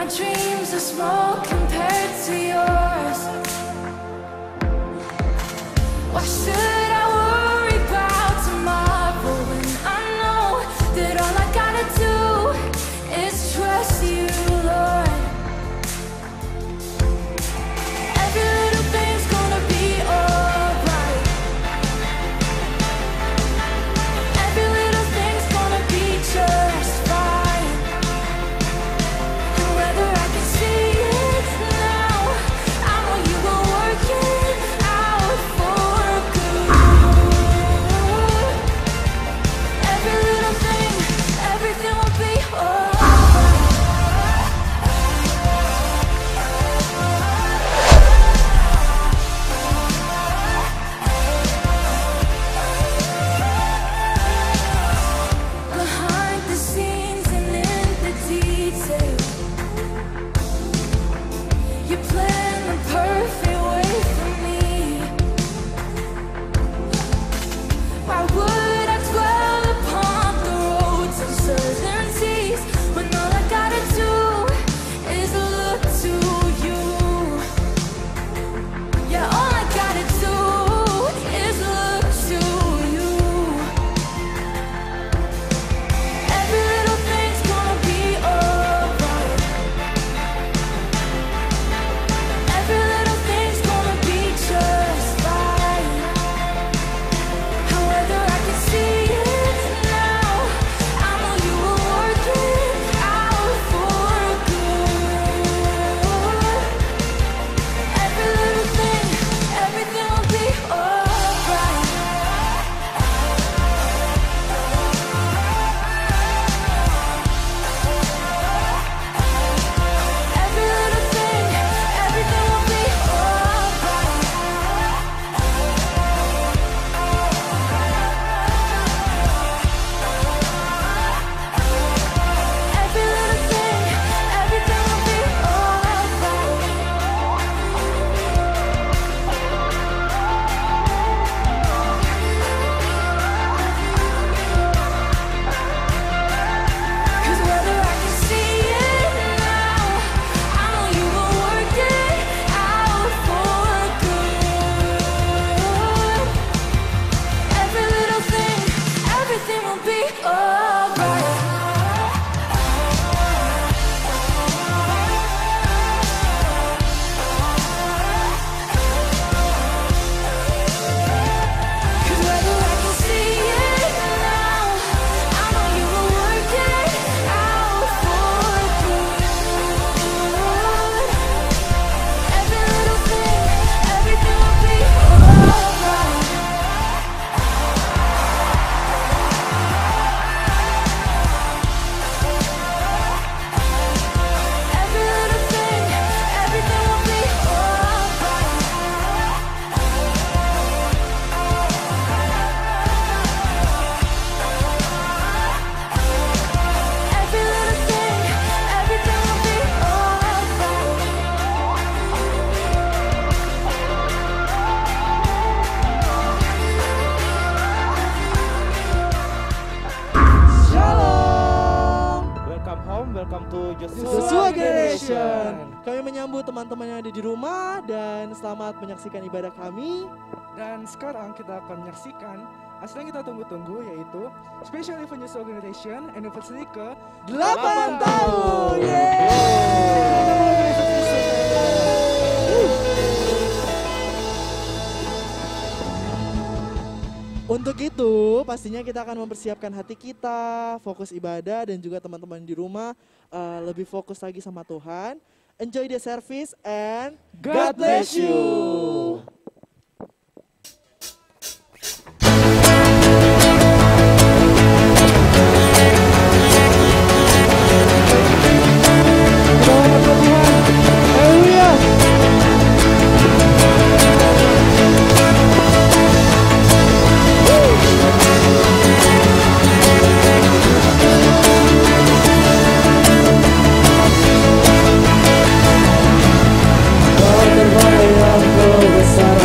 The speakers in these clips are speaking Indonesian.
my dreams are small compared to yours. Why should I worry about tomorrow when I know that all I gotta do is trust you, Lord. Every little thing's gonna be alright. Every little thing's gonna be just fine. And whether I can see it now, I know you will work it out for good. Every little thing, everything will be alright. Behind the scenes and in the detail, you plan the perfect way for me. Why would I dwell upon the roads of uncertainties when all I gotta do is look to you? Yeah, all I gotta do is look to you. Every little thing's gonna be alright. Every little thing's gonna be just fine. However I can see it now, I know you will work it out for good. Every little thing, everything will be alright. Every little thing, everything will be alright. Every little thing, everything will be alright. 'Cause whether I can see it now, I know you will work it out for good. Every little thing, everything will be alright. Cause whether I can see it now, I know you will work it out for good. Every little thing, everything will be alright. Every little thing, everything will be alright. Every little thing, everything will be Shalom. Welcome home, welcome to Joshua Joshua Generation. Kami menyambut teman-teman yang ada di rumah dan selamat menyaksikan ibadah kami. Dan sekarang kita akan menyaksikan acara yang kita tunggu-tunggu, yaitu Special Event Joshua Generation Anniversary ke 8 tahun. Yeay. Untuk itu, pastinya kita akan mempersiapkan hati kita, fokus ibadah dan juga teman-teman di rumah lebih fokus lagi sama Tuhan. Enjoy the service and God bless you. Kau terbayang, kau besar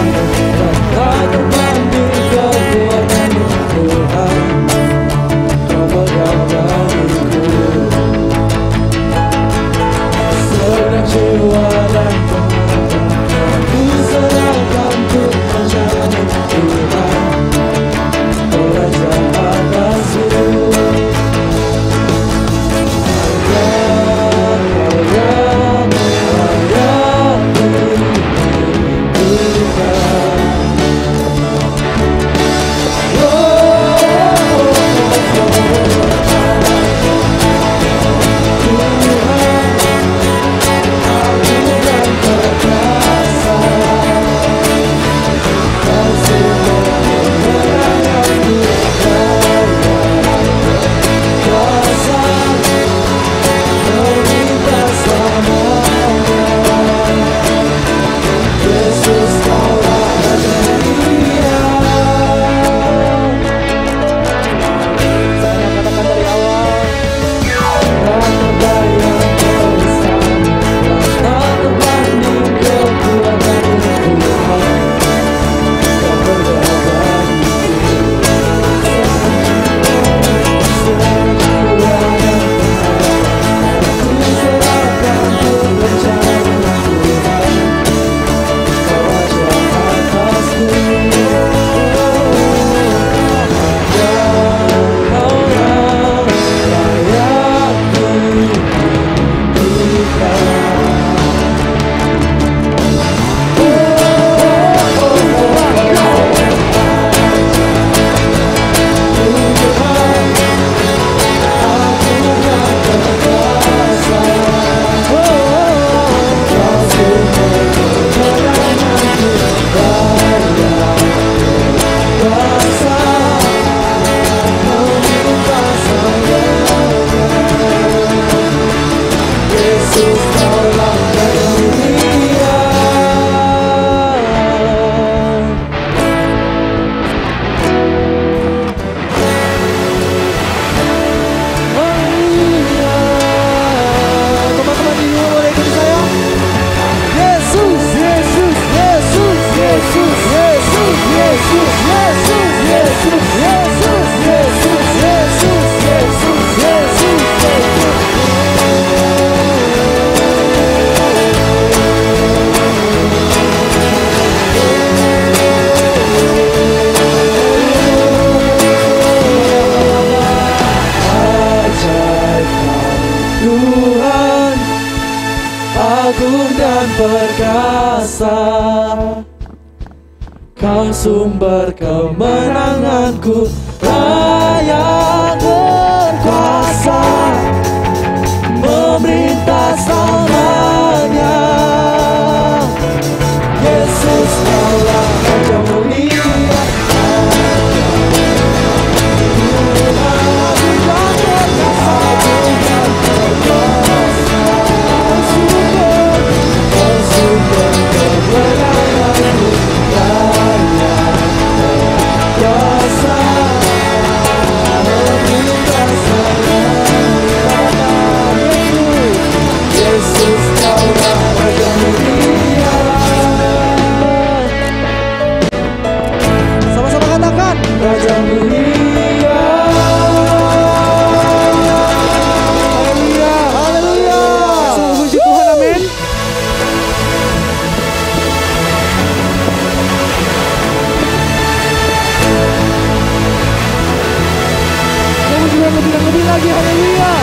Tuhan agung dan perkasa, Kau sumber kemenanganku, Raja berkuasa, memerintah selamanya. Yesus Kaulah Raja mulia, Raja mulia. Haleluya, haleluya. Selalu puji Tuhan, amin. Kamu juga lebih dan lebih lagi, haleluya.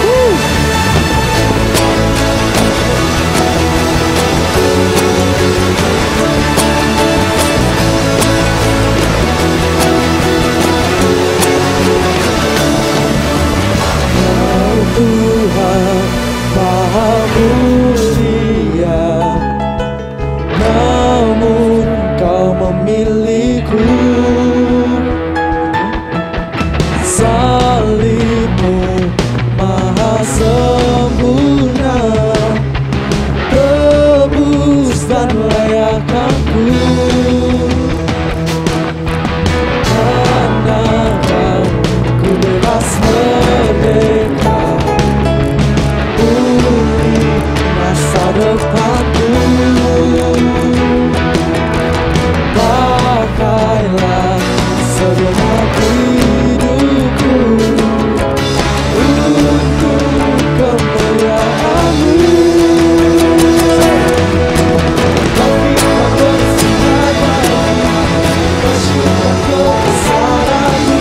Tuhan Maha mulia, namun Kau memilihku. Salibmu maha sempurna, tebus dan melayakkanku. Karena Kau ku bebas merdeka, masa depanku. Pakailah segenap hidupku untuk kemuliaan-Mu. Bangkitkan bersinar lagi, bersyukur kebesaran-Mu,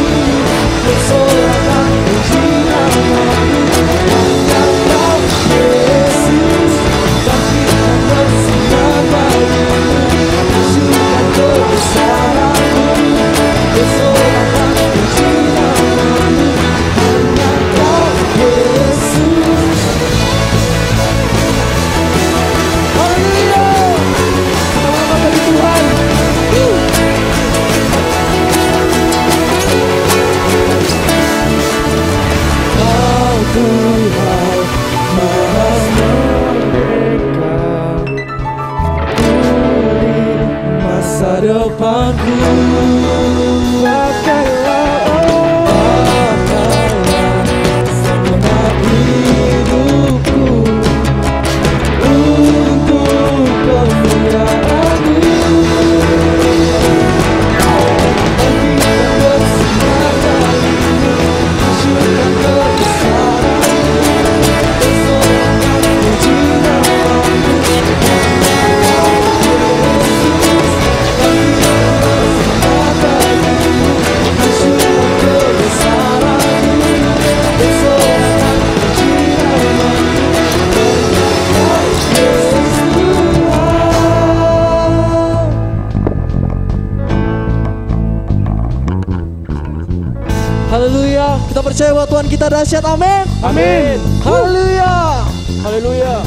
bersorakkan puji nama-Mu. Hanya Kau Yesus, bangkitkan bersinar lagi, bersyukur kebesaran-Mu, bersorakkan puji nama-Mu. Hanya Kau Yesus. Haleluya. Selamat bagi Tuhan. Kau Tuhan Maha merdeka, pulih masa depanku. Pakailah segenap hidupku untuk kemuliaan-Mu. Bangkitkan bersinar lagi, bersyukur kebesaran-Mu, bersorakkan puji nama-Mu. Haleluya, kita percaya bahwa Tuhan kita dahsyat, amin. Amin. Haleluya. Haleluya.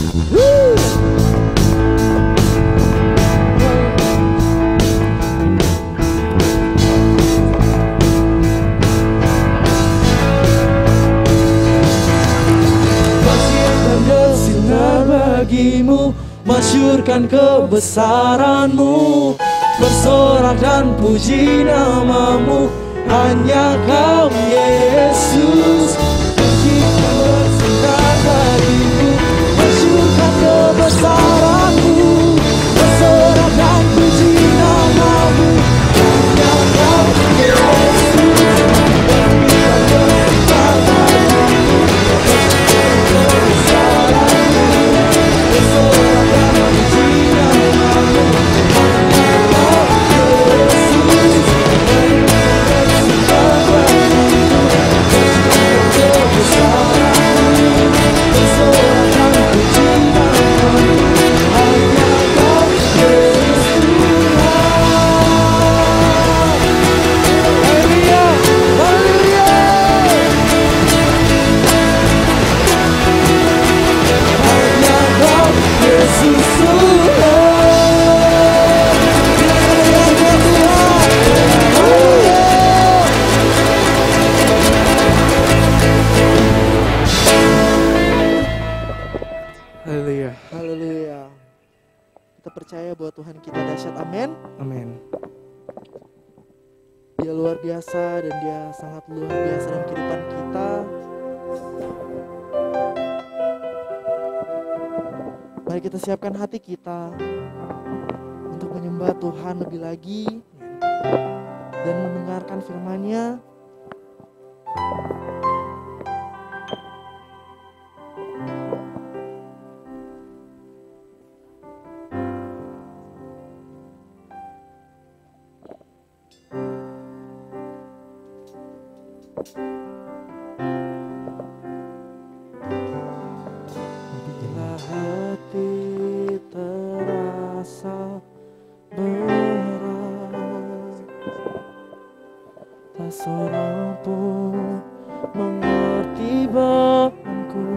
Kasih bersinar bagimu, masyurkan kebesaran-Mu, bersorak dan puji nama-Mu. Hanya Kau Yesus, kasihkan bersinar bagimu, masyurkan kebesaran-Mu, bersorak dan puji nama-Mu. Hanya Kau Yesus, kasihkan bersinar bagimu, masyurkan kebesaran-Mu, bersorak dan puji nama-Mu. Hanya Kau Yesus, kasihkan bersinar bagimu, Haleluya. Haleluya. Kita percaya bahwa Tuhan kita dahsyat. Amin. Amin. Dia luar biasa dan dia sangat luar biasa dalam kehidupan kita. Mari kita siapkan hati kita untuk menyembah Tuhan lebih lagi dan mendengarkan firman-Nya. Bila hati terasa berat, tak seorang pun mengerti bebanku.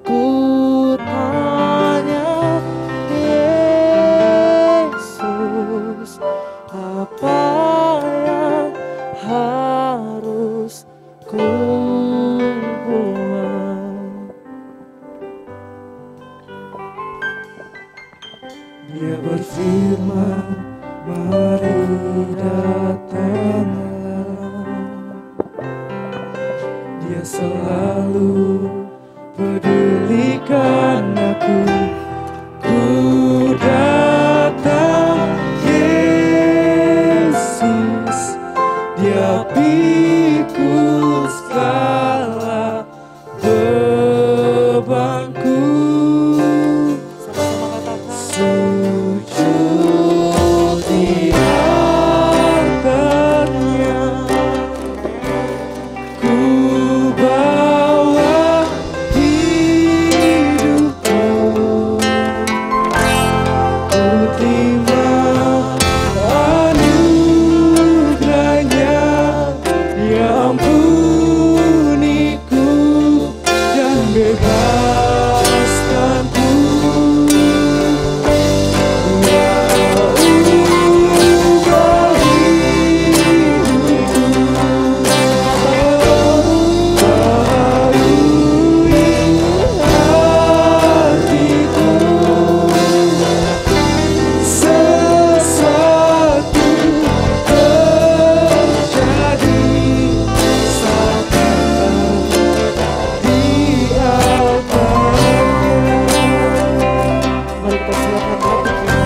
Ku tanya Yesus, apa yang harus ku buat? Dia berfirman, mari datanglah. Dia selalu pedulikan aku. Ku datang Yesus, Dia pikul segala bebanku. Sama-sama katakan, sujud di altarnya, ku bawa hidupku, ku terima anugerahnya. Dia ampuniku dan bebaskanku. Dia ubah hidupku, melalui hatiku. Sesuatu terjadi saat kita di altarnya. Mari kita siapkan hati kita.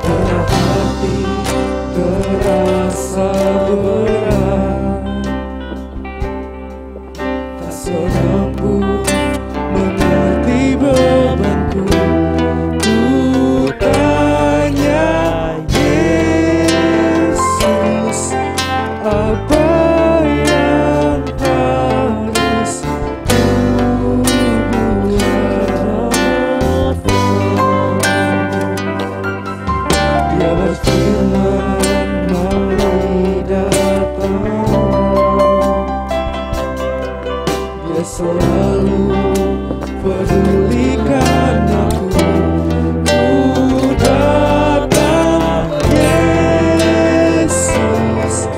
Bila hati terasa berat, tak seorang pun mengerti bebanku. Ku tanya Yesus, apa yang harus ku buat? Dia berfirman, mari datanglah. Dia selalu pedulikan aku. Ku datang Yesus,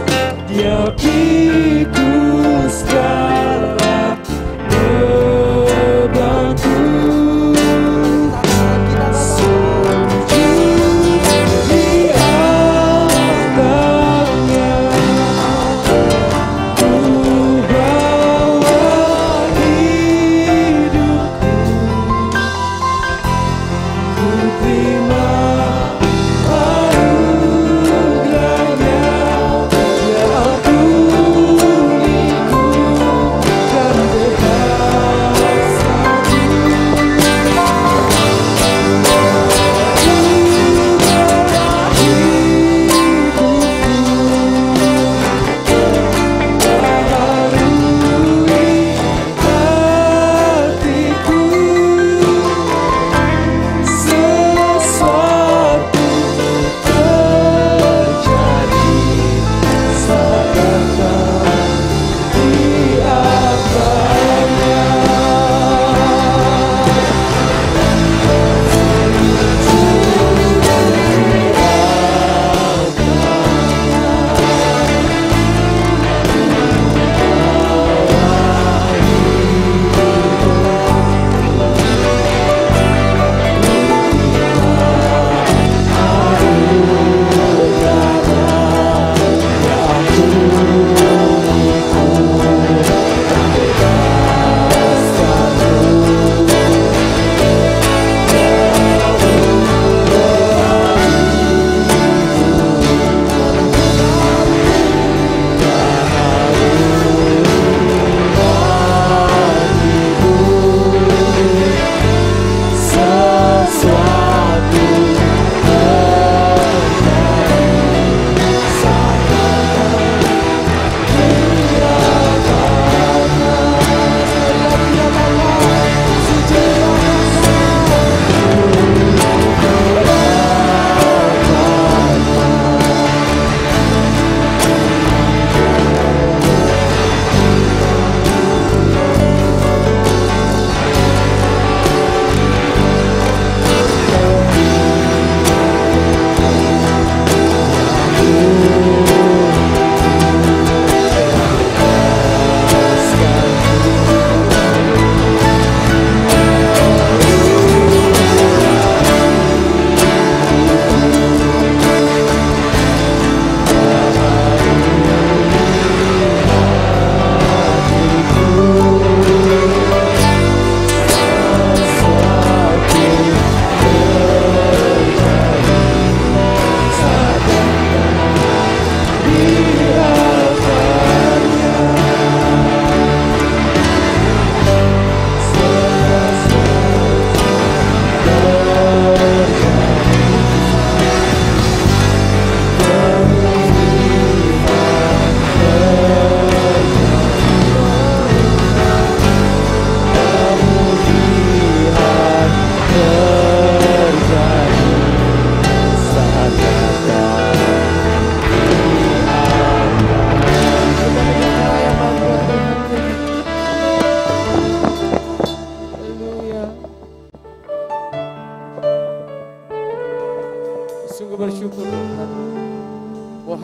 Dia pikul segala bebanku. Sujud di altarnya, ku bawa hidupku,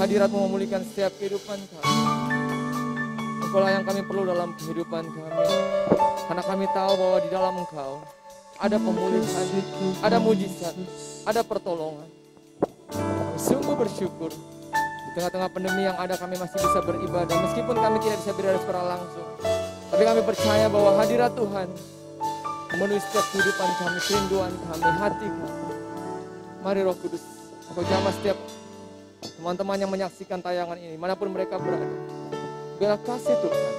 hadirat-Mu memulihkan setiap kehidupan kami. Engkau lah yang kami perlu dalam kehidupan kami. Karena kami tahu bahwa di dalam Engkau ada pemulihan, ada mujizat, ada pertolongan. Kami sungguh bersyukur. Di tengah-tengah pandemi yang ada kami masih bisa beribadah. Meskipun kami tidak bisa beribadah secara langsung. Tapi kami percaya bahwa hadirat Tuhan memenuhi setiap kehidupan kami, kerinduan kami, hati kami. Mari Roh Kudus, Engkau jamah setiap teman-teman yang menyaksikan tayangan ini, manapun mereka berada. Biarlah kasih Tuhan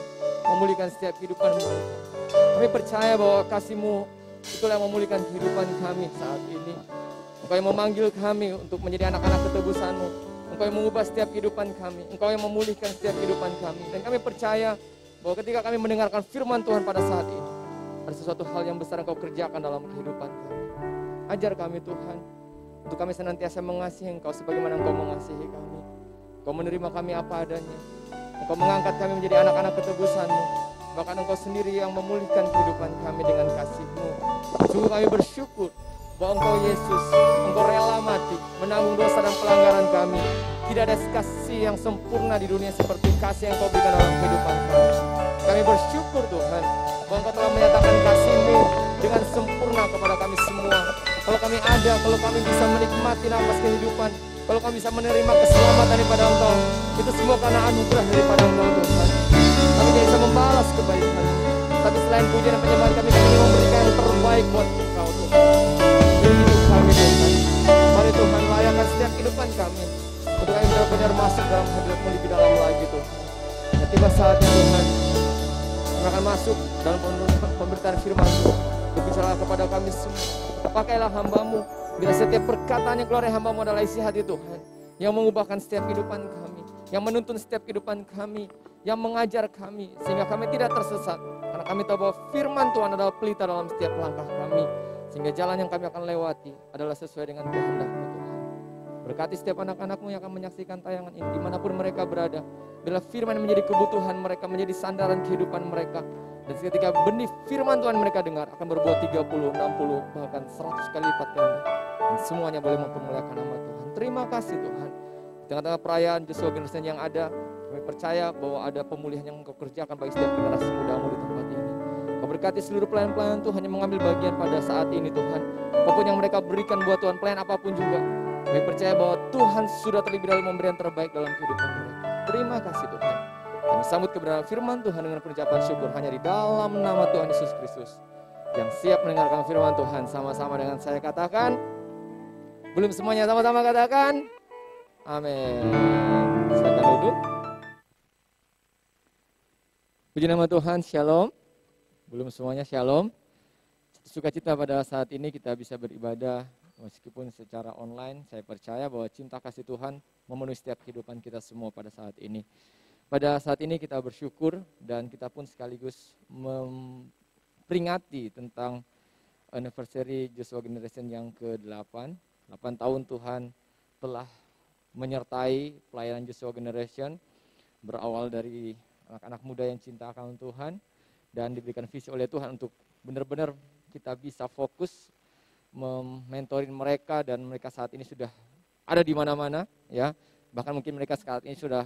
memulihkan setiap kehidupan mereka. Kami percaya bahwa kasih-Mu itulah yang memulihkan kehidupan kami saat ini. Engkau yang memanggil kami untuk menjadi anak-anak ketebusan-Mu. Engkau yang mengubah setiap kehidupan kami. Engkau yang memulihkan setiap kehidupan kami. Dan kami percaya bahwa ketika kami mendengarkan firman Tuhan pada saat ini, ada sesuatu hal yang besar Engkau kerjakan dalam kehidupan kami. Ajar kami Tuhan, untuk kami senantiasa mengasihi Engkau sebagaimana Engkau mengasihi kami. Engkau menerima kami apa adanya. Engkau mengangkat kami menjadi anak-anak ketebusan-Mu. Bahkan Engkau sendiri yang memulihkan kehidupan kami dengan kasih-Mu. Sungguh kami bersyukur bahwa Engkau Yesus, Engkau rela mati, menanggung dosa dan pelanggaran kami. Tidak ada kasih yang sempurna di dunia seperti kasih yang Engkau berikan dalam kehidupan kami. Kami bersyukur Tuhan, bahwa Engkau telah menyatakan kasih-Mu dengan sempurna kepada kami semua. Kalau kami ada, kalau kami bisa menikmati nafas kehidupan, kalau kami bisa menerima keselamatan daripada Engkau, itu semua karena anugerah daripada Engkau Tuhan. Kami tidak bisa membalas kebaikan, tapi selain pujian dan penyembahan kami ingin memberikan yang terbaik buat Engkau Tuhan. Dari hidup kami Tuhan, mari Tuhan layakan setiap kehidupan kami, untuk kami benar-benar masuk dalam hadirat-Mu lebih dalam lagi Tuhan. Dan tiba saatnya Tuhan, kami akan masuk dalam pemberitaan firman-Mu. Berbicara kepada kami semua. Pakailah hamba-Mu. Bila setiap perkataan yang keluar dari hamba-Mu adalah isi hati Tuhan, yang mengubahkan setiap kehidupan kami, yang menuntun setiap kehidupan kami, yang mengajar kami, sehingga kami tidak tersesat. Karena kami tahu bahwa firman Tuhan adalah pelita dalam setiap langkah kami, sehingga jalan yang kami akan lewati adalah sesuai dengan kehendak-Mu Tuhan. Berkati setiap anak-anak-Mu yang akan menyaksikan tayangan ini, dimanapun mereka berada. Bila firman menjadi kebutuhan mereka, menjadi sandaran kehidupan mereka. Dan ketika benih firman Tuhan mereka dengar, akan berbuah 30, 60, bahkan 100 kali lipat ganda. Dan semuanya boleh mempermuliakan nama Tuhan. Terima kasih Tuhan. Di tengah-tengah perayaan Joshua Generation yang ada, kami percaya bahwa ada pemulihan yang Engkau kerjakan bagi setiap generasi muda-Mu di tempat ini. Kau berkati seluruh pelayan-pelayan Tuhan yang mengambil bagian pada saat ini Tuhan. Apapun yang mereka berikan buat Tuhan, pelayan apapun juga. Kami percaya bahwa Tuhan sudah terlebih dahulu memberi yang terbaik dalam kehidupan mereka. Terima kasih Tuhan. Kami sambut kebenaran firman Tuhan dengan pengucapan syukur hanya di dalam nama Tuhan Yesus Kristus. Yang siap mendengarkan firman Tuhan sama-sama dengan saya katakan. Belum semuanya sama-sama katakan. Amin. Silakan duduk. Puji nama Tuhan, shalom. Belum semuanya shalom. Sukacita pada saat ini kita bisa beribadah meskipun secara online. Saya percaya bahwa cinta kasih Tuhan memenuhi setiap kehidupan kita semua pada saat ini. Pada saat ini kita bersyukur dan kita pun sekaligus memperingati tentang anniversary Joshua Generation yang ke-8. 8 tahun Tuhan telah menyertai pelayanan Joshua Generation, berawal dari anak-anak muda yang cinta akan Tuhan dan diberikan visi oleh Tuhan untuk benar-benar kita bisa fokus mementorin mereka, dan mereka saat ini sudah ada di mana-mana ya. Bahkan mungkin mereka saat ini sudah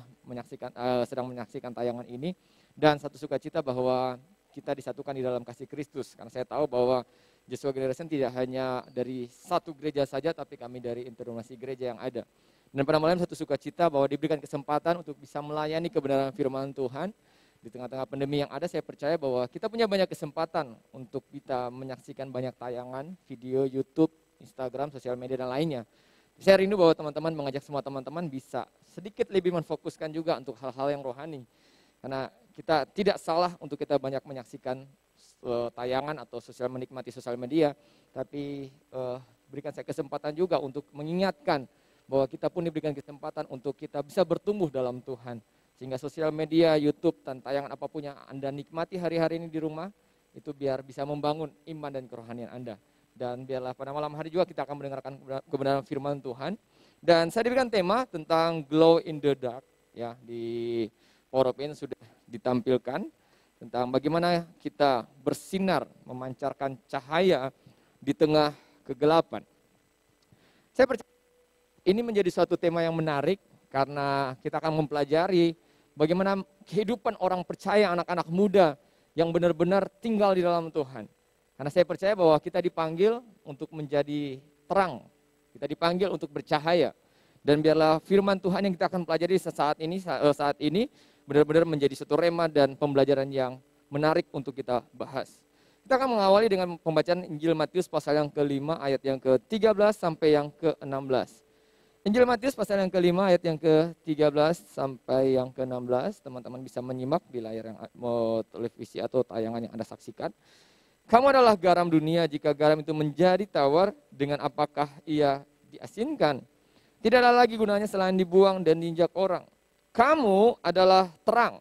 sedang menyaksikan tayangan ini. Dan satu sukacita bahwa kita disatukan di dalam kasih Kristus. Karena saya tahu bahwa Joshua Generation tidak hanya dari satu gereja saja, tapi kami dari internasi gereja yang ada. Dan pada malam satu sukacita bahwa diberikan kesempatan untuk bisa melayani kebenaran firman Tuhan. Di tengah-tengah pandemi yang ada, saya percaya bahwa kita punya banyak kesempatan untuk kita menyaksikan banyak tayangan, video, YouTube, Instagram, sosial media, dan lainnya. Saya rindu bahwa teman-teman mengajak semua teman-teman bisa sedikit lebih memfokuskan juga untuk hal-hal yang rohani. Karena kita tidak salah untuk kita banyak menyaksikan tayangan atau menikmati sosial media, tapi berikan saya kesempatan juga untuk mengingatkan bahwa kita pun diberikan kesempatan untuk kita bisa bertumbuh dalam Tuhan. Sehingga sosial media, YouTube, dan tayangan apapun yang Anda nikmati hari-hari ini di rumah, itu biar bisa membangun iman dan kerohanian Anda. Dan biarlah pada malam hari juga kita akan mendengarkan kebenaran firman Tuhan. Dan saya diberikan tema tentang glow in the dark. Ya, di PowerPoint sudah ditampilkan tentang bagaimana kita bersinar, memancarkan cahaya di tengah kegelapan. Saya percaya ini menjadi suatu tema yang menarik karena kita akan mempelajari bagaimana kehidupan orang percaya, anak-anak muda yang benar-benar tinggal di dalam Tuhan. Karena saya percaya bahwa kita dipanggil untuk menjadi terang, kita dipanggil untuk bercahaya. Dan biarlah firman Tuhan yang kita akan pelajari saat ini benar-benar menjadi satu rema dan pembelajaran yang menarik untuk kita bahas. Kita akan mengawali dengan pembacaan Injil Matius pasal yang ke-5 ayat yang ke-13 sampai yang ke-16. Injil Matius pasal yang ke-5 ayat yang ke-13 sampai yang ke-16. Teman-teman bisa menyimak di layar yang televisi atau tayangan yang Anda saksikan. Kamu adalah garam dunia, jika garam itu menjadi tawar, dengan apakah ia diasinkan? Tidak ada lagi gunanya selain dibuang dan diinjak orang. Kamu adalah terang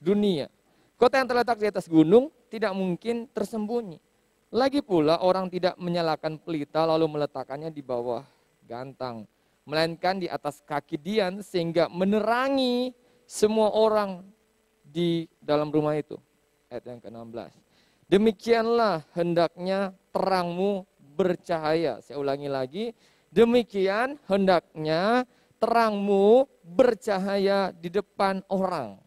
dunia. Kota yang terletak di atas gunung tidak mungkin tersembunyi. Lagi pula orang tidak menyalakan pelita lalu meletakkannya di bawah gantang, melainkan di atas kaki dian sehingga menerangi semua orang di dalam rumah itu. Ayat yang ke-16. Demikianlah hendaknya terangmu bercahaya. Saya ulangi lagi. Demikian hendaknya terangmu bercahaya di depan orang,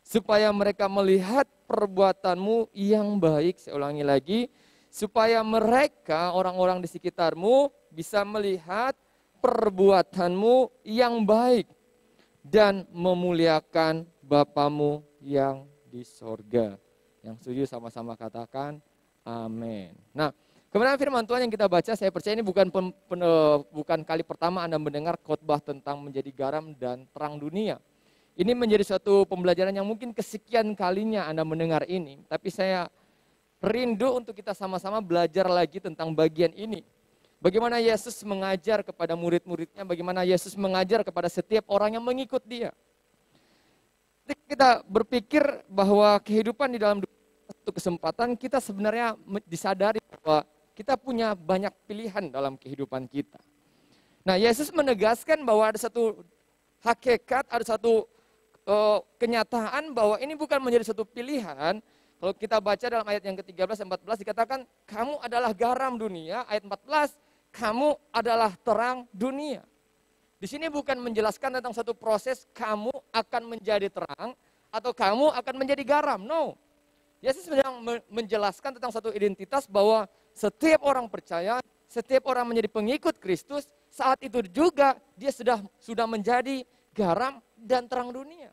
supaya mereka melihat perbuatanmu yang baik. Saya ulangi lagi, supaya mereka, orang-orang di sekitarmu, bisa melihat perbuatanmu yang baik dan memuliakan Bapamu yang di sorga. Yang setuju sama-sama katakan amin. Nah, kebenaran firman Tuhan yang kita baca, saya percaya ini bukan kali pertama Anda mendengar khotbah tentang menjadi garam dan terang dunia. Ini menjadi suatu pembelajaran yang mungkin kesekian kalinya Anda mendengar ini. Tapi saya rindu untuk kita sama-sama belajar lagi tentang bagian ini. Bagaimana Yesus mengajar kepada murid-muridnya, bagaimana Yesus mengajar kepada setiap orang yang mengikut Dia. Kita berpikir bahwa kehidupan di dalam satu kesempatan kita sebenarnya disadari bahwa kita punya banyak pilihan dalam kehidupan kita. Nah, Yesus menegaskan bahwa ada satu hakikat, ada satu kenyataan bahwa ini bukan menjadi satu pilihan. Kalau kita baca dalam ayat yang ke-13 dan 14 dikatakan kamu adalah garam dunia, ayat 14 kamu adalah terang dunia. Di sini bukan menjelaskan tentang satu proses kamu akan menjadi terang atau kamu akan menjadi garam. No. Yesus sedang menjelaskan tentang satu identitas bahwa setiap orang percaya, setiap orang menjadi pengikut Kristus, saat itu juga dia sudah menjadi garam dan terang dunia.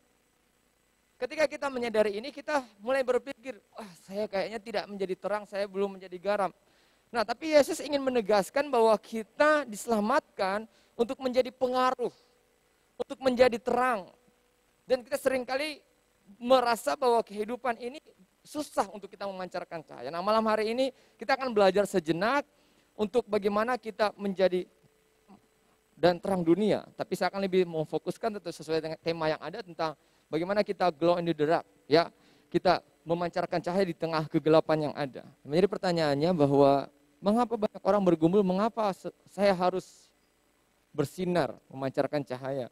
Ketika kita menyadari ini, kita mulai berpikir, saya kayaknya tidak menjadi terang, saya belum menjadi garam. Nah, tapi Yesus ingin menegaskan bahwa kita diselamatkan untuk menjadi pengaruh, untuk menjadi terang. Dan kita seringkali merasa bahwa kehidupan ini susah untuk kita memancarkan cahaya. Nah, malam hari ini kita akan belajar sejenak untuk bagaimana kita menjadi dan terang dunia. Tapi saya akan lebih memfokuskan sesuai dengan tema yang ada tentang bagaimana kita glow in the dark. Ya, kita memancarkan cahaya di tengah kegelapan yang ada. Menjadi pertanyaannya bahwa mengapa banyak orang bergumul, mengapa saya harus bersinar, memancarkan cahaya?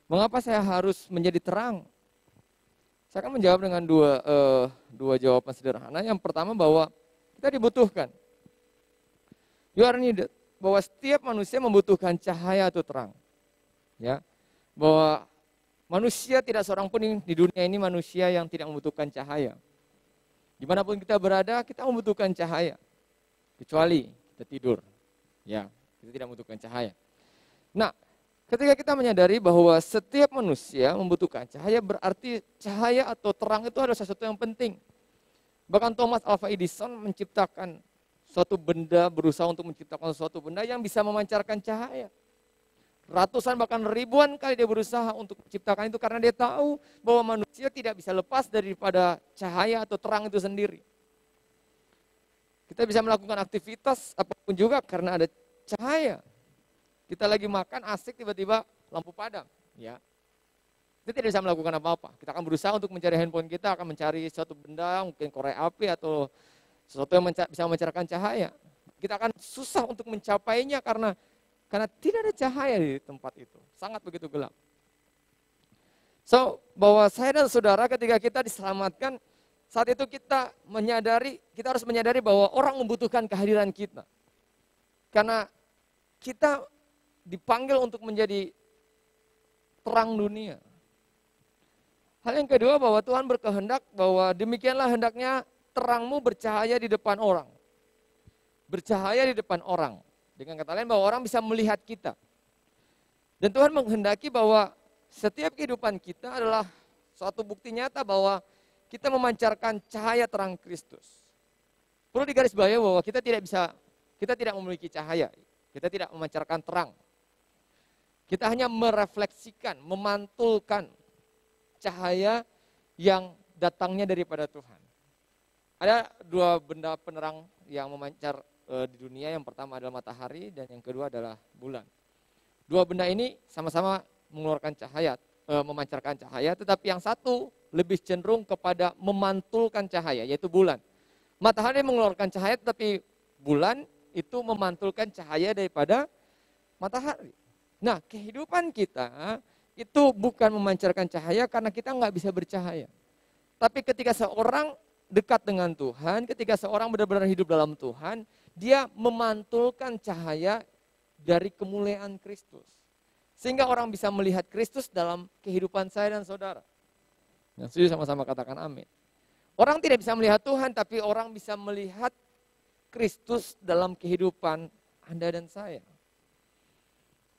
Mengapa saya harus menjadi terang? Saya akan menjawab dengan dua jawaban sederhana. Yang pertama bahwa kita dibutuhkan. You are needed. Bahwa setiap manusia membutuhkan cahaya atau terang. Ya, bahwa manusia tidak seorang pun di dunia ini manusia yang tidak membutuhkan cahaya. Dimanapun kita berada, kita membutuhkan cahaya. Kecuali kita tidur. Ya, kita tidak membutuhkan cahaya. Nah, ketika kita menyadari bahwa setiap manusia membutuhkan cahaya, berarti cahaya atau terang itu adalah sesuatu yang penting. Bahkan Thomas Alva Edison menciptakan suatu benda, berusaha untuk menciptakan suatu benda yang bisa memancarkan cahaya. Ratusan bahkan ribuan kali dia berusaha untuk menciptakan itu karena dia tahu bahwa manusia tidak bisa lepas daripada cahaya atau terang itu sendiri. Kita bisa melakukan aktivitas apapun juga karena ada cahaya. Kita lagi makan asik tiba-tiba lampu padam, ya. Kita tidak bisa melakukan apa-apa. Kita akan berusaha untuk mencari handphone kita, akan mencari suatu benda, mungkin korek api atau sesuatu yang bisa memancarkan cahaya. Kita akan susah untuk mencapainya karena tidak ada cahaya di tempat itu. Sangat begitu gelap. So, bahwa saya dan saudara ketika kita diselamatkan, saat itu kita harus menyadari bahwa orang membutuhkan kehadiran kita. Karena kita dipanggil untuk menjadi terang dunia. Hal yang kedua bahwa Tuhan berkehendak bahwa demikianlah hendaknya terangmu bercahaya di depan orang. Bercahaya di depan orang. Dengan kata lain bahwa orang bisa melihat kita. Dan Tuhan menghendaki bahwa setiap kehidupan kita adalah suatu bukti nyata bahwa kita memancarkan cahaya terang Kristus. Perlu digarisbawahi bahwa kita tidak memiliki cahaya. Kita tidak memancarkan terang. Kita hanya merefleksikan, memantulkan cahaya yang datangnya daripada Tuhan. Ada dua benda penerang yang memancar di dunia. Yang pertama adalah matahari dan yang kedua adalah bulan. Dua benda ini sama-sama mengeluarkan cahaya, memancarkan cahaya, tetapi yang satu lebih cenderung kepada memantulkan cahaya, yaitu bulan. Matahari mengeluarkan cahaya, tetapi bulan itu memantulkan cahaya daripada matahari. Nah, kehidupan kita itu bukan memancarkan cahaya karena kita nggak bisa bercahaya. Tapi ketika seorang dekat dengan Tuhan, ketika seorang benar-benar hidup dalam Tuhan, dia memantulkan cahaya dari kemuliaan Kristus. Sehingga orang bisa melihat Kristus dalam kehidupan saya dan saudara. Yang setuju sama-sama katakan amin. Orang tidak bisa melihat Tuhan, tapi orang bisa melihat Kristus dalam kehidupan Anda dan saya.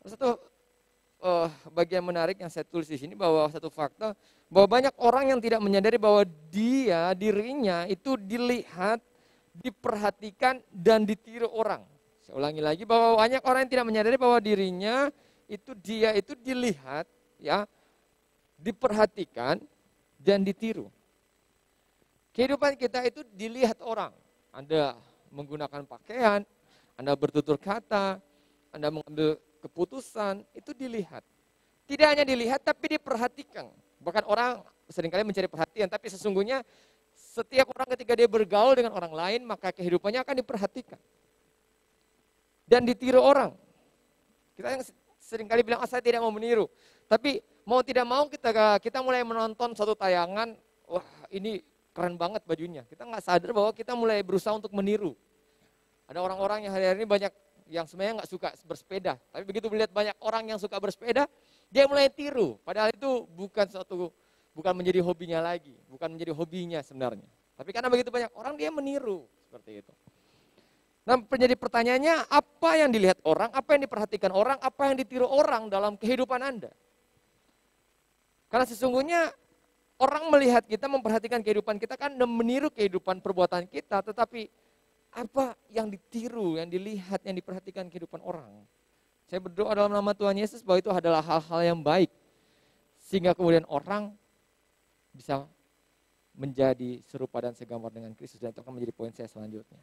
Satu bagian menarik yang saya tulis di sini bahwa satu fakta bahwa banyak orang yang tidak menyadari bahwa dirinya itu dilihat, diperhatikan dan ditiru orang. Saya ulangi lagi bahwa banyak orang yang tidak menyadari bahwa dirinya dia itu dilihat, ya, diperhatikan dan ditiru. Kehidupan kita itu dilihat orang. Anda menggunakan pakaian, Anda bertutur kata, Anda mengambil keputusan, itu dilihat. Tidak hanya dilihat tapi diperhatikan. Bahkan orang seringkali mencari perhatian, tapi sesungguhnya setiap orang ketika dia bergaul dengan orang lain, maka kehidupannya akan diperhatikan. Dan ditiru orang. Kita yang seringkali bilang, saya tidak mau meniru. Tapi mau tidak mau kita mulai menonton suatu tayangan, wah ini keren banget bajunya. Kita nggak sadar bahwa kita mulai berusaha untuk meniru. Ada orang-orang yang hari-hari ini banyak yang sebenarnya nggak suka bersepeda, tapi begitu melihat banyak orang yang suka bersepeda, dia mulai tiru. Padahal itu bukan menjadi hobinya lagi, bukan menjadi hobinya sebenarnya. Tapi karena begitu banyak orang, dia meniru seperti itu. Nah, menjadi pertanyaannya, apa yang dilihat orang, apa yang diperhatikan orang, apa yang ditiru orang dalam kehidupan Anda? Karena sesungguhnya orang melihat kita, memperhatikan kehidupan kita kan dan meniru kehidupan perbuatan kita, tetapi apa yang ditiru, yang dilihat, yang diperhatikan kehidupan orang. Saya berdoa dalam nama Tuhan Yesus bahwa itu adalah hal-hal yang baik. Sehingga kemudian orang bisa menjadi serupa dan segambar dengan Kristus. Dan itu akan menjadi poin saya selanjutnya.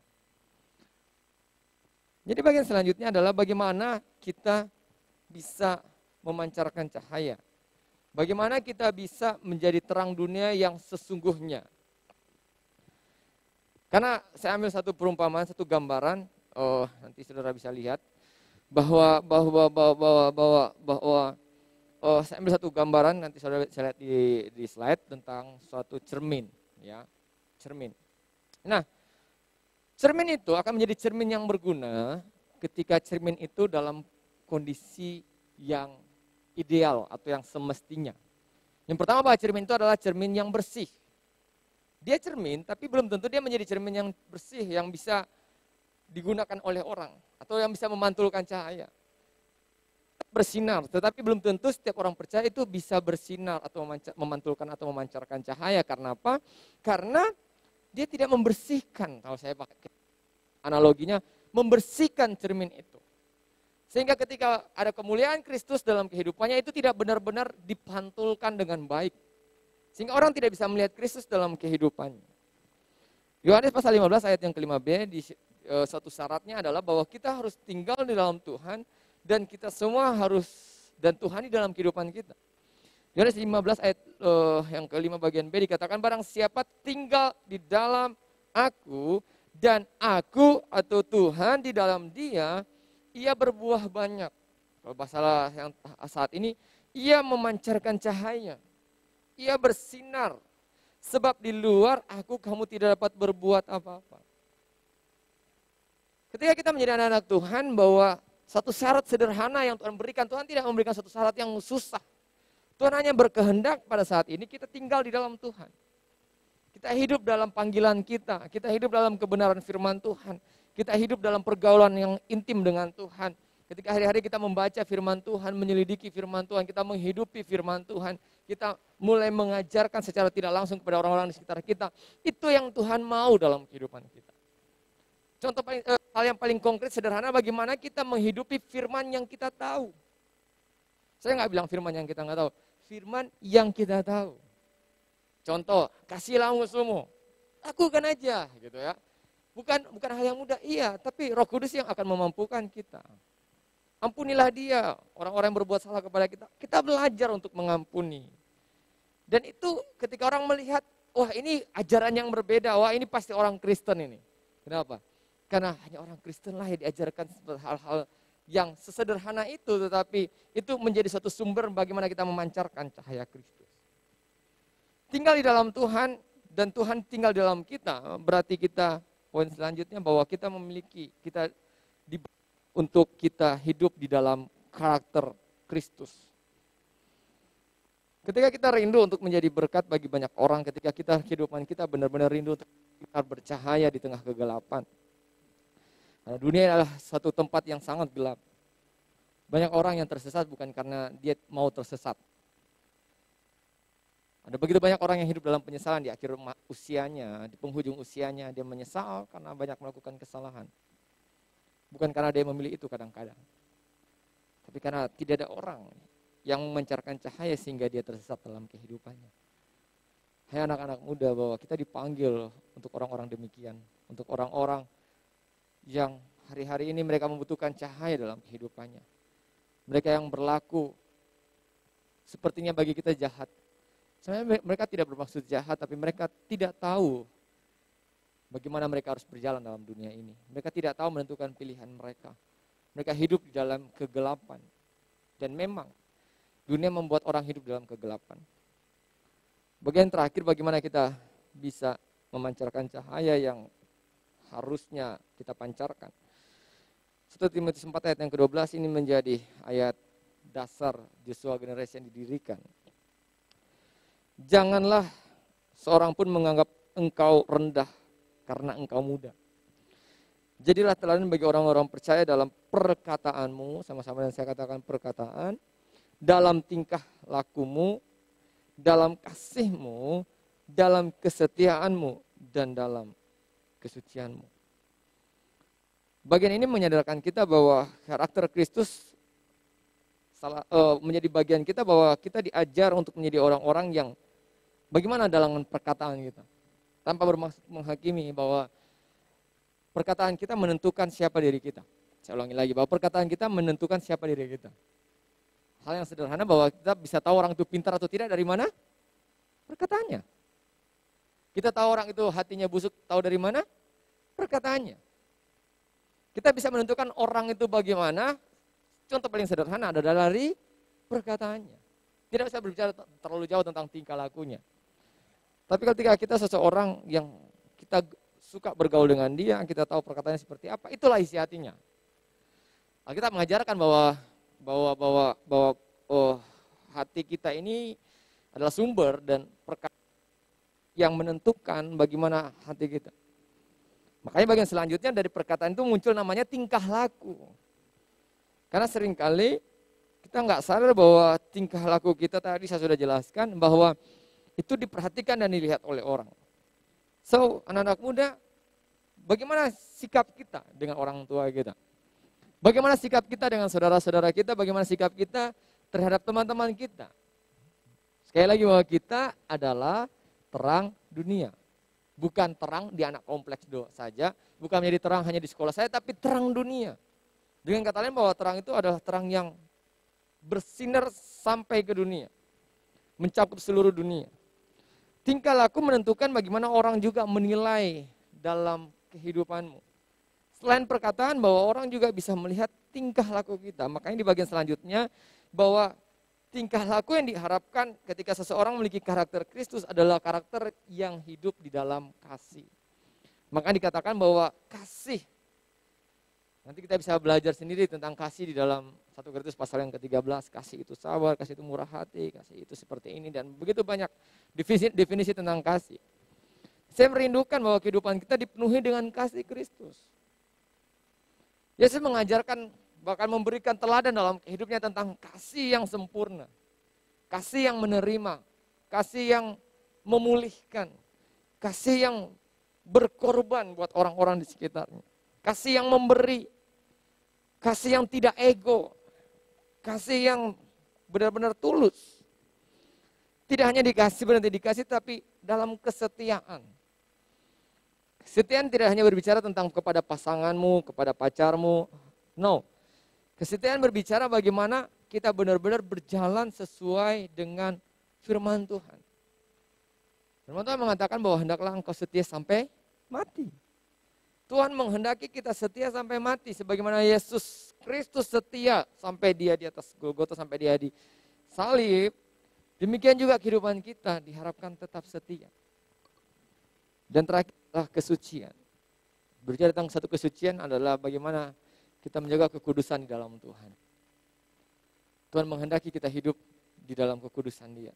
Jadi bagian selanjutnya adalah bagaimana kita bisa memancarkan cahaya. Bagaimana kita bisa menjadi terang dunia yang sesungguhnya. Karena saya ambil satu perumpamaan, satu gambaran, nanti saudara bisa lihat bahwa saya ambil satu gambaran, nanti saudara bisa lihat di slide tentang suatu cermin, ya, cermin. Nah, cermin itu akan menjadi cermin yang berguna ketika cermin itu dalam kondisi yang ideal atau yang semestinya. Yang pertama bahwa cermin itu adalah cermin yang bersih. Dia cermin, tapi belum tentu dia menjadi cermin yang bersih, yang bisa digunakan oleh orang, atau yang bisa memantulkan cahaya. Bersinar, tetapi belum tentu setiap orang percaya itu bisa bersinar, atau memantulkan atau memancarkan cahaya. Karena apa? Karena dia tidak membersihkan, kalau saya pakai analoginya, membersihkan cermin itu. Sehingga ketika ada kemuliaan Kristus dalam kehidupannya, itu tidak benar-benar dipantulkan dengan baik. Sehingga orang tidak bisa melihat Kristus dalam kehidupannya. Yohanes pasal 15 ayat yang ke-5b, suatu syaratnya adalah bahwa kita harus tinggal di dalam Tuhan, dan kita semua harus, dan Tuhan di dalam kehidupan kita. Yohanes 15 ayat yang ke-5 bagian B dikatakan, barang siapa tinggal di dalam aku, dan aku atau Tuhan di dalam dia, ia berbuah banyak. Kalau bahasa yang saat ini, ia memancarkan cahaya. Ia bersinar, sebab di luar aku kamu tidak dapat berbuat apa-apa. Ketika kita menjadi anak-anak Tuhan, bahwa satu syarat sederhana yang Tuhan berikan, Tuhan tidak memberikan satu syarat yang susah. Tuhan hanya berkehendak pada saat ini kita tinggal di dalam Tuhan. Kita hidup dalam panggilan kita hidup dalam kebenaran firman Tuhan. Kita hidup dalam pergaulan yang intim dengan Tuhan. Ketika hari-hari kita membaca firman Tuhan, menyelidiki firman Tuhan, kita menghidupi firman Tuhan, kita mulai mengajarkan secara tidak langsung kepada orang-orang di sekitar kita. Itu yang Tuhan mau dalam kehidupan kita. Contoh hal yang paling konkret sederhana, bagaimana kita menghidupi firman yang kita tahu. Saya nggak bilang firman yang kita nggak tahu, firman yang kita tahu. Contoh, kasihlah musuhmu, lakukan aja gitu ya. Bukan hal yang mudah, iya, tapi Roh Kudus yang akan memampukan kita. Ampunilah dia, orang-orang yang berbuat salah kepada kita. Kita belajar untuk mengampuni. Dan itu ketika orang melihat, wah ini ajaran yang berbeda, wah ini pasti orang Kristen ini. Kenapa? Karena hanya orang Kristen lah yang diajarkan hal-hal yang sesederhana itu, tetapi itu menjadi suatu sumber bagaimana kita memancarkan cahaya Kristus. Tinggal di dalam Tuhan dan Tuhan tinggal di dalam kita, berarti kita, poin selanjutnya bahwa kita memiliki, untuk kita hidup di dalam karakter Kristus. Ketika kita rindu untuk menjadi berkat bagi banyak orang, ketika kehidupan kita benar-benar rindu untuk bercahaya di tengah kegelapan. Karena dunia adalah satu tempat yang sangat gelap. Banyak orang yang tersesat bukan karena dia mau tersesat. Ada begitu banyak orang yang hidup dalam penyesalan di akhir usianya, di penghujung usianya, dia menyesal karena banyak melakukan kesalahan. Bukan karena dia memilih itu kadang-kadang. Tapi karena tidak ada orang yang memancarkan cahaya sehingga dia tersesat dalam kehidupannya. Hai anak-anak muda, bahwa kita dipanggil untuk orang-orang demikian. Untuk orang-orang yang hari-hari ini mereka membutuhkan cahaya dalam kehidupannya. Mereka yang berlaku sepertinya bagi kita jahat. Sebenarnya mereka tidak bermaksud jahat, tapi mereka tidak tahu bagaimana mereka harus berjalan dalam dunia ini. Mereka tidak tahu menentukan pilihan mereka. Mereka hidup di dalam kegelapan. Dan memang dunia membuat orang hidup dalam kegelapan. Bagian terakhir, bagaimana kita bisa memancarkan cahaya yang harusnya kita pancarkan. 1 Timotius 4 ayat yang ke-12 ini menjadi ayat dasar Joshua Generation didirikan. Janganlah seorang pun menganggap engkau rendah karena engkau muda. Jadilah teladan bagi orang-orang percaya dalam perkataanmu, sama-sama yang saya katakan perkataan, dalam tingkah lakumu, dalam kasihmu, dalam kesetiaanmu, dan dalam kesucianmu. Bagian ini menyadarkan kita bahwa karakter Kristus menjadi bagian kita, bahwa kita diajar untuk menjadi orang-orang yang bagaimana dalam perkataan kita. Tanpa bermaksud menghakimi, bahwa perkataan kita menentukan siapa diri kita. Saya ulangi lagi, bahwa perkataan kita menentukan siapa diri kita. Hal yang sederhana bahwa kita bisa tahu orang itu pintar atau tidak dari mana? Perkataannya. Kita tahu orang itu hatinya busuk, tahu dari mana? Perkataannya. Kita bisa menentukan orang itu bagaimana, contoh paling sederhana adalah dari perkataannya. Tidak bisa berbicara terlalu jauh tentang tingkah lakunya. Tapi ketika kita seseorang yang kita suka bergaul dengan dia, kita tahu perkataannya seperti apa, itulah isi hatinya. Alkitab mengajarkan bahwa hati kita ini adalah sumber dan perkataan yang menentukan bagaimana hati kita. Makanya bagian selanjutnya dari perkataan itu muncul namanya tingkah laku. Karena seringkali kita nggak sadar bahwa tingkah laku kita tadi saya sudah jelaskan bahwa itu diperhatikan dan dilihat oleh orang. So, anak-anak muda, bagaimana sikap kita dengan orang tua kita? Bagaimana sikap kita dengan saudara-saudara kita? Bagaimana sikap kita terhadap teman-teman kita? Sekali lagi bahwa kita adalah terang dunia. Bukan terang di anak kompleks saja, bukan menjadi terang hanya di sekolah saya, tapi terang dunia. Dengan kata lain bahwa terang itu adalah terang yang bersinar sampai ke dunia. Mencakup seluruh dunia. Tingkah laku menentukan bagaimana orang juga menilai dalam kehidupanmu. Selain perkataan, bahwa orang juga bisa melihat tingkah laku kita. Makanya di bagian selanjutnya bahwa tingkah laku yang diharapkan ketika seseorang memiliki karakter Kristus adalah karakter yang hidup di dalam kasih. Maka dikatakan bahwa kasih Nanti kita bisa belajar sendiri tentang kasih di dalam 1 Korintus pasal yang ke-13. Kasih itu sabar, kasih itu murah hati, kasih itu seperti ini. Dan begitu banyak definisi tentang kasih. Saya merindukan bahwa kehidupan kita dipenuhi dengan kasih Kristus. Yesus mengajarkan, bahkan memberikan teladan dalam hidupnya tentang kasih yang sempurna. Kasih yang menerima, kasih yang memulihkan, kasih yang berkorban buat orang-orang di sekitarnya. Kasih yang memberi, kasih yang tidak ego, kasih yang benar-benar tulus. Tidak hanya dikasih, berhenti dikasih, tapi dalam kesetiaan. Kesetiaan tidak hanya berbicara tentang kepada pasanganmu, kepada pacarmu. No. Kesetiaan berbicara bagaimana kita benar-benar berjalan sesuai dengan firman Tuhan. Firman Tuhan mengatakan bahwa hendaklah engkau setia sampai mati. Tuhan menghendaki kita setia sampai mati. Sebagaimana Yesus Kristus setia sampai dia di atas Golgota, sampai dia di salib. Demikian juga kehidupan kita diharapkan tetap setia. Dan terakhirlah kesucian. Berbicara tentang satu kesucian adalah bagaimana kita menjaga kekudusan di dalam Tuhan. Tuhan menghendaki kita hidup di dalam kekudusan Dia.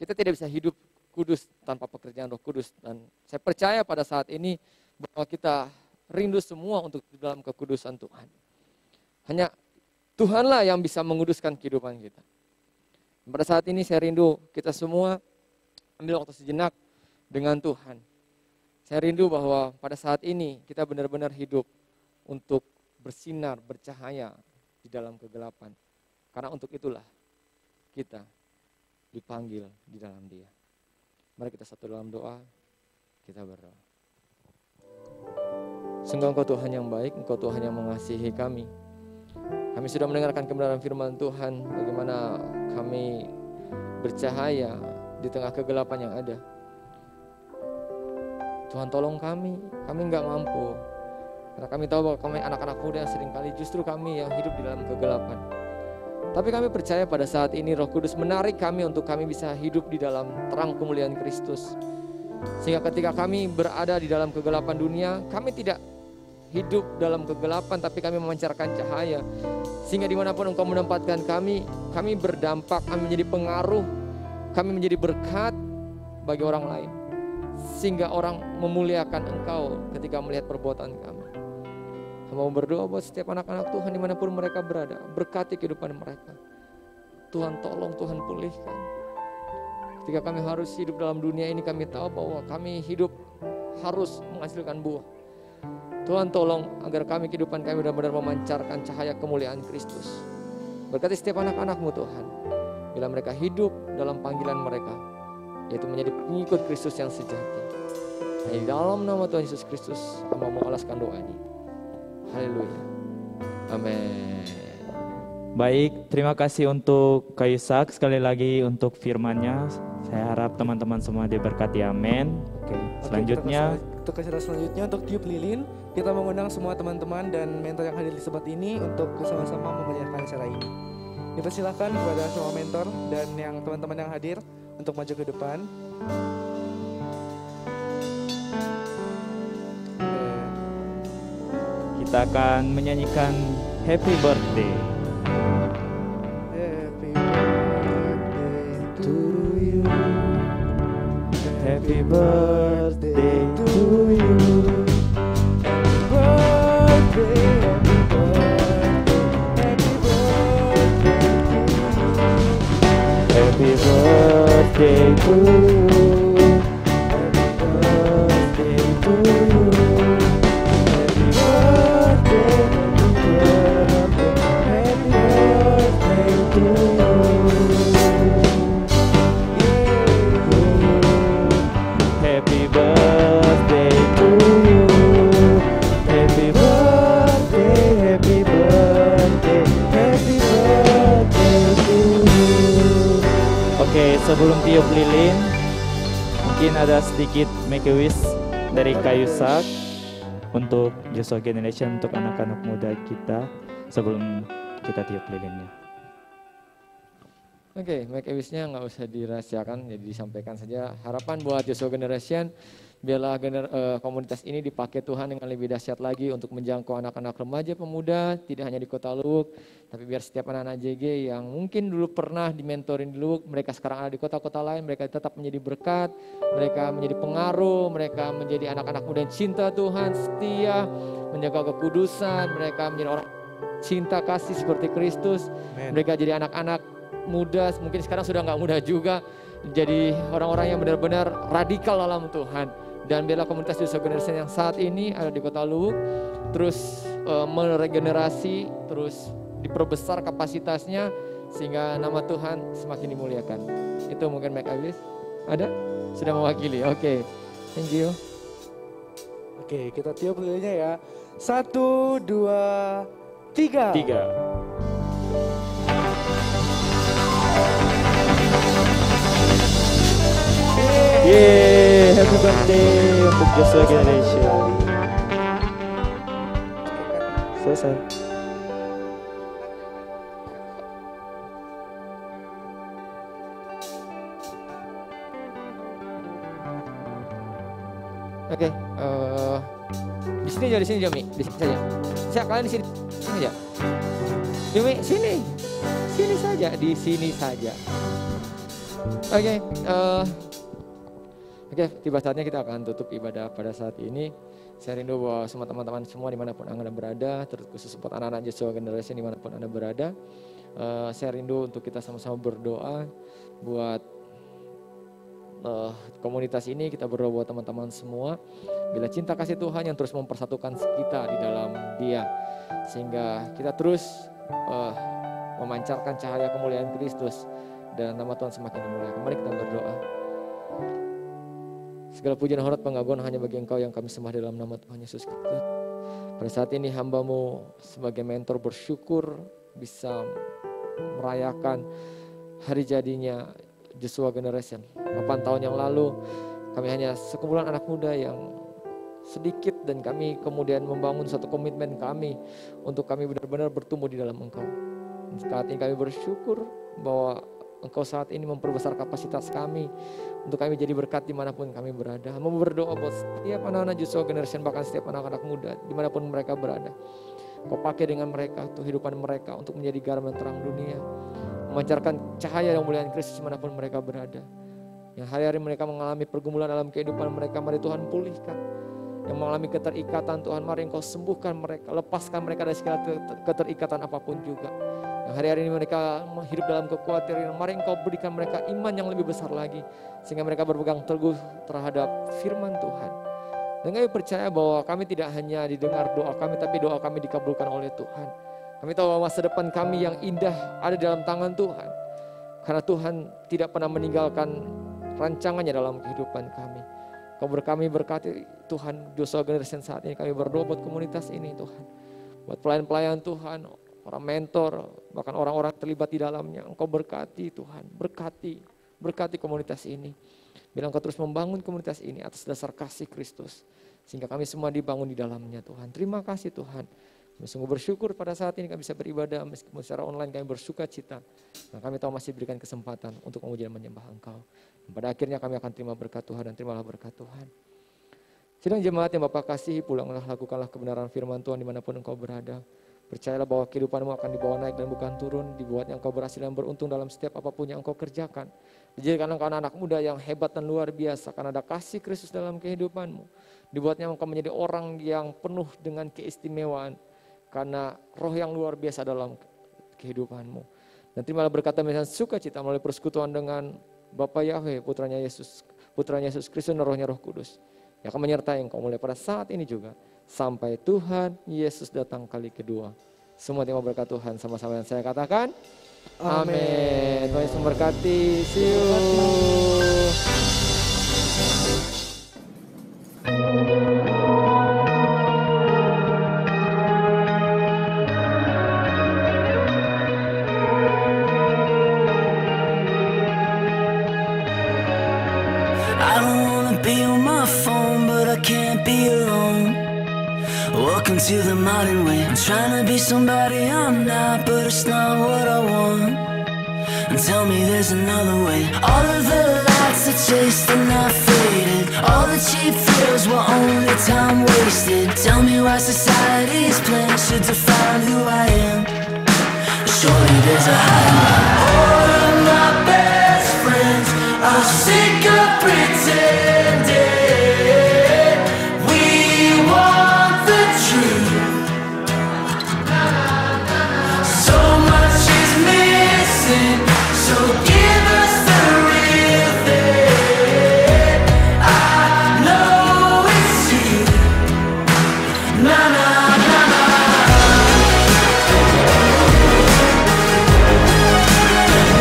Kita tidak bisa hidup kudus tanpa pekerjaan Roh Kudus. Dan saya percaya pada saat ini bahwa kita rindu semua untuk di dalam kekudusan Tuhan. Hanya Tuhanlah yang bisa menguduskan kehidupan kita. Pada saat ini saya rindu kita semua ambil waktu sejenak dengan Tuhan. Saya rindu bahwa pada saat ini kita benar-benar hidup untuk bersinar, bercahaya di dalam kegelapan. Karena untuk itulah kita dipanggil di dalam Dia. Mari kita satu dalam doa, kita berdoa. Sungguh Engkau Tuhan yang baik, Engkau Tuhan yang mengasihi kami. Kami sudah mendengarkan kebenaran firman Tuhan, bagaimana kami bercahaya di tengah kegelapan yang ada. Tuhan tolong kami enggak mampu. Karena kami tahu bahwa kami anak-anak muda yang seringkali justru kami yang hidup di dalam kegelapan. Tapi kami percaya pada saat ini Roh Kudus menarik kami untuk kami bisa hidup di dalam terang kemuliaan Kristus. Sehingga ketika kami berada di dalam kegelapan dunia, kami tidak hidup dalam kegelapan, tapi kami memancarkan cahaya. Sehingga dimanapun Engkau menempatkan kami berdampak, kami menjadi pengaruh, kami menjadi berkat bagi orang lain. Sehingga orang memuliakan Engkau ketika melihat perbuatan kami. Mau berdoa buat setiap anak-anak Tuhan dimanapun mereka berada, berkati kehidupan mereka. Tuhan tolong, Tuhan pulihkan. Ketika kami harus hidup dalam dunia ini, kami tahu bahwa kami hidup harus menghasilkan buah. Tuhan tolong agar kehidupan kami benar-benar memancarkan cahaya kemuliaan Kristus. Berkati setiap anak-anak-Mu Tuhan, bila mereka hidup dalam panggilan mereka, yaitu menjadi pengikut Kristus yang sejati. Di dalam nama Tuhan Yesus Kristus, kami mau alaskan doa ini. Haleluya. Amin. Baik, terima kasih untuk Kak Yusak sekali lagi untuk firman-Nya. Saya harap teman-teman semua diberkati, amin. Oke, selanjutnya Untuk acara selanjutnya untuk tiup lilin, kita mengundang semua teman-teman dan mentor yang hadir di tempat ini untuk bersama-sama memeriahkan acara ini. Dipersilakan kepada semua mentor dan yang teman-teman yang hadir untuk maju ke depan. kita akan menyanyikan Happy Birthday. Happy birthday to you. Happy birthday to you. Happy birthday to you. Happy birthday to you. Happy birthday to you. Happy birthday to you. Happy birthday, happy birthday, happy birthday to you. Oke, sebelum tiup lilin, mungkin ada sedikit make a wish dari Kak Yusak untuk Joshua Generation, untuk anak-anak muda kita sebelum kita tiup lilinnya. Oke, make a wish-nya nggak usah dirahasiakan, jadi disampaikan saja. Harapan buat Joshua Generation, Biarlah komunitas ini dipakai Tuhan dengan lebih dahsyat lagi untuk menjangkau anak-anak remaja pemuda, tidak hanya di Kota Luwuk, tapi biar setiap anak-anak JG yang mungkin dulu pernah dimentorin di Luwuk, mereka sekarang ada di kota-kota lain, mereka tetap menjadi berkat, mereka menjadi pengaruh, mereka menjadi anak-anak muda yang cinta Tuhan, setia, menjaga kekudusan, mereka menjadi orang cinta kasih seperti Kristus, mereka jadi anak-anak muda, mungkin sekarang sudah nggak muda juga, jadi orang-orang yang benar-benar radikal dalam Tuhan. Dan biarlah komunitas Joshua Generation yang saat ini ada di Kota Luwuk terus meregenerasi, terus diperbesar kapasitasnya sehingga nama Tuhan semakin dimuliakan. Itu mungkin Mike Abis. Ada? Sudah mewakili. Oke. Thank you. Oke, kita tiup lilinnya ya. 1, 2, 3. 3. Yeay, happy birthday untuk Joshua Generation. Selesai. Oke, di sini aja, di sini Jomi, di sini saja. Saya kalian di sini saja. Jomi, sini saja, di sini saja. Oke, tiba saatnya kita akan tutup ibadah pada saat ini. Saya rindu bahwa semua teman-teman semua dimanapun Anda berada, terkhusus buat anak-anak Joshua Generation dimanapun Anda berada. Saya rindu untuk kita sama-sama berdoa buat komunitas ini, kita berdoa buat teman-teman semua. Bila cinta kasih Tuhan yang terus mempersatukan kita di dalam Dia, sehingga kita terus memancarkan cahaya kemuliaan Kristus dan nama Tuhan semakin dimuliakan. Mari kita berdoa. Segala pujian dan hormat pengagungan hanya bagi Engkau yang kami sembah dalam nama Tuhan Yesus Kristus. Pada saat ini hamba-Mu sebagai mentor bersyukur bisa merayakan hari jadinya Joshua Generation. 8 tahun yang lalu kami hanya sekumpulan anak muda yang sedikit dan kami kemudian membangun satu komitmen kami untuk kami benar-benar bertumbuh di dalam Engkau. Saat ini kami bersyukur bahwa Engkau saat ini memperbesar kapasitas kami untuk kami jadi berkat dimanapun kami berada. Mau berdoa buat setiap anak-anak Joshua Generation, bahkan setiap anak-anak muda dimanapun mereka berada. Kau pakai dengan mereka untuk kehidupan mereka untuk menjadi garam dan terang dunia, memancarkan cahaya dan kemuliaan Kristus dimanapun mereka berada. Yang hari-hari mereka mengalami pergumulan dalam kehidupan mereka, mari Tuhan pulihkan. Yang mengalami keterikatan Tuhan, mari Engkau sembuhkan mereka, lepaskan mereka dari segala keterikatan apapun juga. Yang hari-hari ini mereka hidup dalam kekhawatiran, mari Engkau berikan mereka iman yang lebih besar lagi, sehingga mereka berpegang teguh terhadap firman Tuhan. Dan kami percaya bahwa kami tidak hanya didengar doa kami, tapi doa kami dikabulkan oleh Tuhan. Kami tahu bahwa masa depan kami yang indah ada dalam tangan Tuhan. Karena Tuhan tidak pernah meninggalkan rancangannya dalam kehidupan kami. Kami berkati Tuhan Joshua Generation saat ini, kami berdoa buat komunitas ini Tuhan. Buat pelayan-pelayan Tuhan, orang mentor, bahkan orang-orang terlibat di dalamnya. Engkau berkati Tuhan, berkati komunitas ini. Bila Engkau terus membangun komunitas ini atas dasar kasih Kristus. Sehingga kami semua dibangun di dalamnya Tuhan. Terima kasih Tuhan. Kami sungguh bersyukur pada saat ini kami bisa beribadah meskipun secara online kami bersuka cita. Nah, kami tahu masih berikan kesempatan untuk memuji dan menyembah Engkau. Dan pada akhirnya kami akan terima berkat Tuhan dan terimalah berkat Tuhan. Sidang jemaat yang Bapa kasihi, pulanglah lakukanlah kebenaran firman Tuhan dimanapun Engkau berada. Percayalah bahwa kehidupanmu akan dibawa naik dan bukan turun. Dibuatnya Engkau berhasil dan beruntung dalam setiap apapun yang Engkau kerjakan. Dijadikan Engkau anak muda yang hebat dan luar biasa karena ada kasih Kristus dalam kehidupanmu. Dibuatnya Engkau menjadi orang yang penuh dengan keistimewaan karena roh yang luar biasa dalam kehidupanmu. Dan terimalah berkat dan sukacita melalui persekutuan dengan Bapa Yahweh, putranya Yesus Kristus dan rohnya Roh Kudus. Yang akan menyertai Engkau mulai pada saat ini juga. Sampai Tuhan Yesus datang kali kedua. Semua terima berkat Tuhan sama-sama yang saya katakan. Amin. Tuhan Yesus memberkati. See you. I don't wanna be on my phone, but I can't be alone. Welcome to the modern way. I'm trying to be somebody I'm not, but it's not what I want. And tell me there's another way. All of the lies lights are chased and not faded. All the cheap thrills were only time wasted. Tell me why society's plan should define who I am. Surely there's a higher. All of my best friends are sick of pretending. We want the truth. So much is missing, so give us the real thing. I know it's you. Na na na na.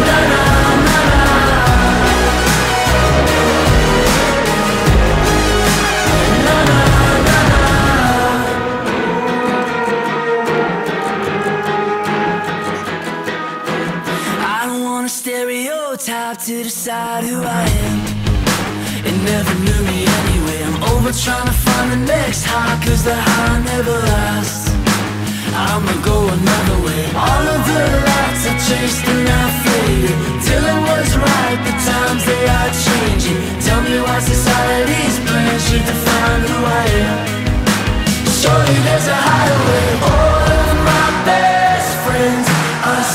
Na na na na. Na na na na. I don't want a stereotype to decide who I am. It never knew me anyway. I'm over trying to find the next high, cause the high never lasts. I'ma go another way. All of the lights are chased and not faded. Till it was right, the times they are changing. Tell me why society's plan should define who I am. Surely there's a higher way. All of my best friends are